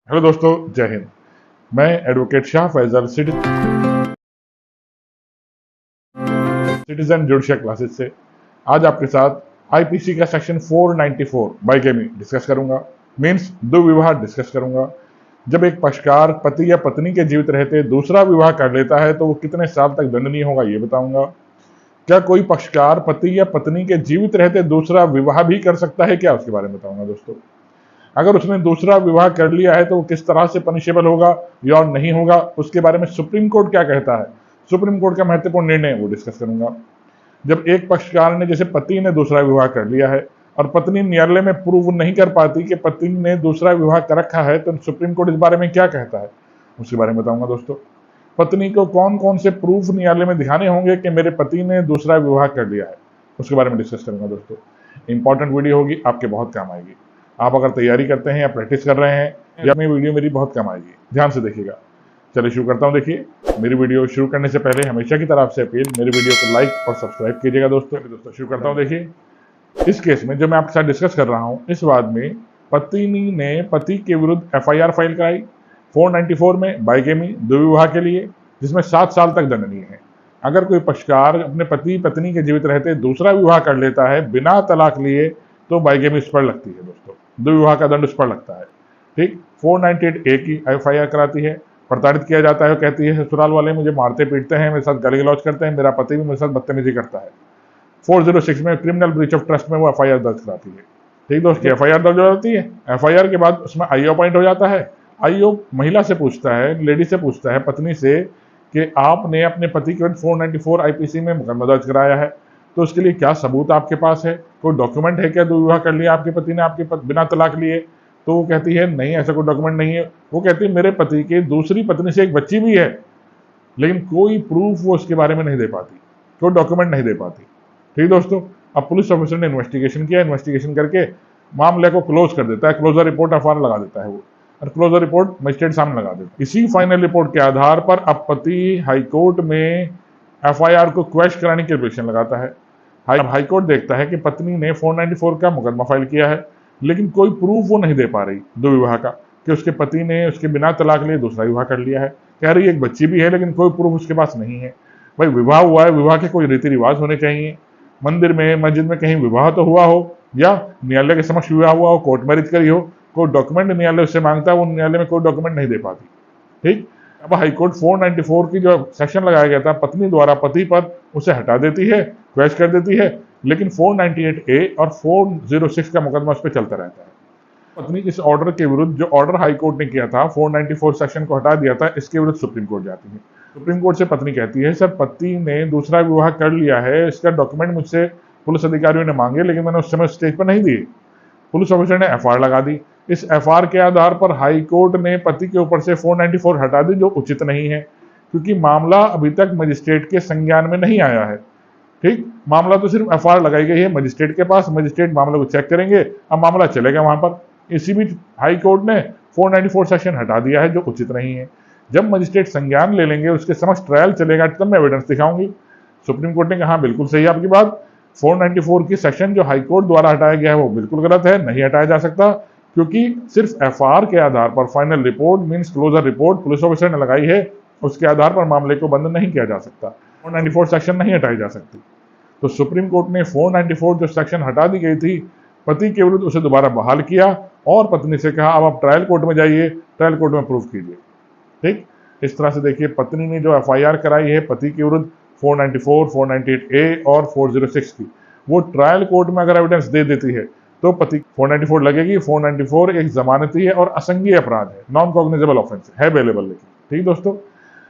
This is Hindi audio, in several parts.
हेलो दोस्तों, जय हिंद। मैं advocate Shah Faizal citizen judicial classes से आज आपके साथ आईपीसी का सेक्शन 494 बाइगेमी डिस्कस करूंगा। मीन्स दो विवाह डिस्कस करूंगा। जब एक पक्षकार पति या पत्नी के जीवित रहते दूसरा विवाह कर लेता है तो वो कितने साल तक दंडनीय होगा ये बताऊंगा। क्या कोई पक्षकार पति या पत्नी के जीवित रहते दूसरा विवाह भी कर सकता है क्या, उसके बारे में बताऊंगा दोस्तों। अगर उसने दूसरा विवाह कर लिया है तो वो किस तरह से पनिशेबल होगा या नहीं होगा, उसके बारे में सुप्रीम कोर्ट क्या कहता है, सुप्रीम कोर्ट का महत्वपूर्ण निर्णय वो डिस्कस करूंगा। जब एक पक्षकार ने, जैसे पति ने दूसरा विवाह कर लिया है और पत्नी न्यायालय में प्रूव नहीं कर पाती कि पति ने दूसरा विवाह कर रखा है, तो सुप्रीम कोर्ट इस बारे में क्या कहता है उसके बारे में बताऊंगा दोस्तों। पत्नी को कौन कौन से प्रूफ न्यायालय में दिखाने होंगे कि मेरे पति ने दूसरा विवाह कर लिया है, उसके बारे में डिस्कस करूंगा दोस्तों। इंपॉर्टेंट वीडियो होगी, आपके बहुत काम आएगी। आप अगर तैयारी करते हैं या प्रैक्टिस कर रहे हैं या अपनी वीडियो मेरी बहुत काम आएगी, ध्यान से देखिएगा। चलिए शुरू करता हूं। देखिए, मेरी वीडियो शुरू करने से पहले हमेशा की तरह आपसे अपील, मेरी वीडियो को लाइक और सब्सक्राइब कीजिएगा दोस्तों। शुरू करता हूं। देखिए, इस केस में जो मैं आपके साथ डिस्कस कर रहा हूं, इस वाद में पत्नी ने पति के विरुद्ध एफआईआर फाइल कराई 494 में बाइगेमी, दुर्विवाह के लिए, जिसमें 7 साल तक दंडनीय है। अगर कोई पक्षकार अपने पति पत्नी के जीवित रहते दूसरा विवाह कर लेता है बिना तलाक लिए तो बाइगेमी उस पर लगती है दोस्तों, दुर्विवाह का दंड उस पर लगता है। ठीक, 498A की एफआईआर कराती है, प्रताड़ित किया जाता है, कहती है ससुराल वाले मुझे मारते पीटते हैं, मेरे साथ गाली गलौज करते हैं, मेरा पति भी मेरे साथ बदतमीजी करता है। 406 में क्रिमिनल ब्रीच ऑफ ट्रस्ट में वो एफआईआर दर्ज कराती है। ठीक दोस्तों, एफआईआर दर्ज हो जाती है। एफआईआर के बाद उसमें आईओ अपॉइंट हो जाता है। आईओ महिला से पूछता है, लेडी से पूछता है, पत्नी से, कि आपने अपने पति के विरुद्ध 494 आईपीसी में मुकदमा दर्ज कराया है, तो उसके लिए क्या सबूत आपके पास है, कोई डॉक्यूमेंट है क्या, दुर्विवाह कर लिया आपके पति ने आपके बिना तलाक लिए। तो वो कहती है नहीं, ऐसा कोई डॉक्यूमेंट नहीं है। वो कहती है मेरे पति के दूसरी पत्नी से एक बच्ची भी है, लेकिन कोई प्रूफ वो उसके बारे में नहीं दे पाती, कोई डॉक्यूमेंट नहीं दे पाती। ठीक दोस्तों, अब पुलिस ऑफिसर ने इन्वेस्टिगेशन किया, इन्वेस्टिगेशन करके मामले को क्लोज कर देता है, क्लोजर रिपोर्ट एफआईआर लगा देता है वो, और क्लोजर रिपोर्ट मजिस्ट्रेट सामने लगा देता है। इसी फाइनल रिपोर्ट के आधार पर अब पति हाईकोर्ट में एफआईआर को क्वेश कराने की एप्लीकेशन लगाता है। हाईकोर्ट देखता है कि पत्नी ने 494 का मुकदमा फाइल किया है, लेकिन कोई प्रूफ वो नहीं दे पा रही दुर्विवाह का, कि उसके पति ने उसके बिना तलाक लिए दूसरा विवाह कर लिया है। कह रही एक बच्ची भी है, लेकिन कोई प्रूफ उसके पास नहीं है। भाई विवाह हुआ है, विवाह के कोई रीति रिवाज होने चाहिए, मंदिर में मस्जिद में कहीं विवाह तो हुआ हो, या न्यायालय के समक्ष विवाह हुआ हो, कोर्ट मैरिज करी हो, कोई डॉक्यूमेंट न्यायालय उससे मांगता है, वो न्यायालय में कोई डॉक्यूमेंट नहीं दे पाती। ठीक, अब हाईकोर्ट 494 की जो सेक्शन लगाया गया था पत्नी द्वारा पति पर, उसे हटा देती है, क्वेश कर देती है, लेकिन 498A और 406 का मुकदमा उस पर चलता रहता है। पत्नी इस ऑर्डर के विरुद्ध, जो ऑर्डर हाईकोर्ट ने किया था 494 सेक्शन को हटा दिया था, इसके विरुद्ध सुप्रीम कोर्ट जाती है। सुप्रीम कोर्ट से पत्नी कहती है सर, पति ने दूसरा विवाह कर लिया है, इसका डॉक्यूमेंट मुझसे पुलिस अधिकारियों ने मांगे, लेकिन मैंने उस समय स्टेज पर नहीं दिए। पुलिस ऑफिसर ने एफआईआर लगा दी। इस एफआईआर के आधार पर हाईकोर्ट ने पति के ऊपर से 494 हटा दी, जो उचित नहीं है, क्योंकि मामला अभी तक मजिस्ट्रेट के संज्ञान में नहीं आया है। ठीक, मामला तो सिर्फ एफआईआर लगाई गई है मजिस्ट्रेट के पास, मजिस्ट्रेट मामले को चेक करेंगे, अब मामला चलेगा वहां पर। इसी बीच हाई कोर्ट ने 494 सेक्शन हटा दिया है, जो उचित नहीं है। जब मजिस्ट्रेट संज्ञान ले लेंगे, उसके समक्ष ट्रायल चलेगा, तब मैं एविडेंस दिखाऊंगी। सुप्रीम कोर्ट ने कहा बिल्कुल सही आपकी बात, 494 की सेक्शन जो हाईकोर्ट द्वारा हटाया गया है वो बिल्कुल गलत है, नहीं हटाया जा सकता, क्योंकि सिर्फ एफआईआर के आधार पर final report means closure report police officer ने लगाई है, उसके आधार पर मामले को बंद नहीं किया जा सकता, 494 सेक्शन नहीं हटाई जा सकती। तो सुप्रीम कोर्ट ने 494 जो सेक्शन हटा दी गई थी पति के विरुद्ध, उसे दोबारा बहाल किया और पत्नी से कहा अब आप ट्रायल कोर्ट में जाइए, ट्रायल कोर्ट में प्रूफ कीजिए। ठीक, इस तरह से देखिए, पत्नी ने जो एफआईआर कराई है पति के विरुद्ध 494, 498A और 406 की, वो ट्रायल कोर्ट में अगर एविडेंस दे देती है तो पति 494 लगेगी। 494 एक जमानती है और असंज्ञेय अपराध है, नॉन कॉग्निजेबल ऑफेंस है अवेलेबल। लेकिन ठीक दोस्तों,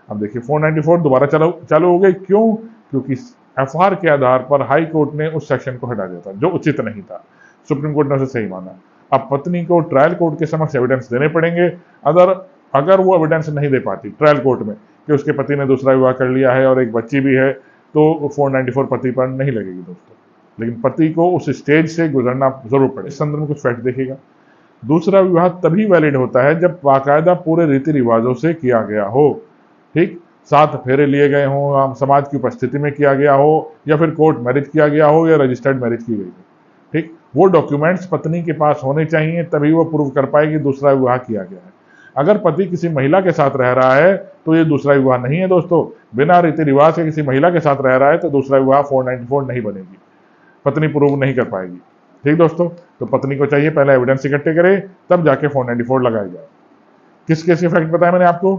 अब देखिए 494 दोबारा चालू हो गई, क्यों? क्योंकि एफआईआर के आधार पर हाई कोर्ट ने उस सेक्शन को हटा दिया था, जो उचित नहीं था। सुप्रीम कोर्ट ने उसे सही माना। अब पत्नी को ट्रायल कोर्ट के समक्ष एविडेंस देने पड़ेंगे। अगर वो एविडेंस नहीं दे पाती ट्रायल कोर्ट में कि उसके पति ने दूसरा विवाह कर लिया है और एक बच्ची भी है, तो 494 पति पर नहीं लगेगी दोस्तों। लेकिन पति को उस स्टेज से गुजरना जरूर पड़े। इस संदर्भ में कुछ फैक्ट देखिएगा। दूसरा विवाह तभी वैलिड होता है जब बाकायदा पूरे रीति रिवाजों से किया गया हो। ठीक, 7 फेरे लिए गए हों, समाज की उपस्थिति में किया गया हो, या फिर कोर्ट मैरिज किया गया हो, या रजिस्टर्ड मैरिज की गई हो। ठीक, वो डॉक्यूमेंट्स पत्नी के पास होने चाहिए, तभी वो प्रूव कर पाएगी दूसरा विवाह किया गया है। अगर पति किसी महिला के साथ रह रहा है तो ये दूसरा विवाह नहीं है दोस्तों। बिना रीति रिवाज के किसी महिला के साथ रह रहा है तो दूसरा विवाह 494 नहीं बनेगी, पत्नी प्रूव नहीं कर पाएगी। ठीक दोस्तों, तो पत्नी को चाहिए पहले एविडेंस इकट्ठे करे, तब जाके 494 लगाई जाए। किस केस के फैक्ट बताया मैंने आपको?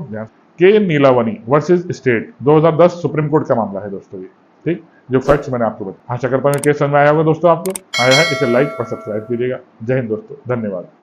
के नीलावनी वर्सेस स्टेट 2010 सुप्रीम कोर्ट का मामला है दोस्तों ये। ठीक, जो फैक्ट्स मैंने आपको बताया। आशा करता हूँ केस समझ में आया होगा दोस्तों, आपको आया है इसे लाइक और सब्सक्राइब कीजिएगा। जय हिंद दोस्तों, धन्यवाद।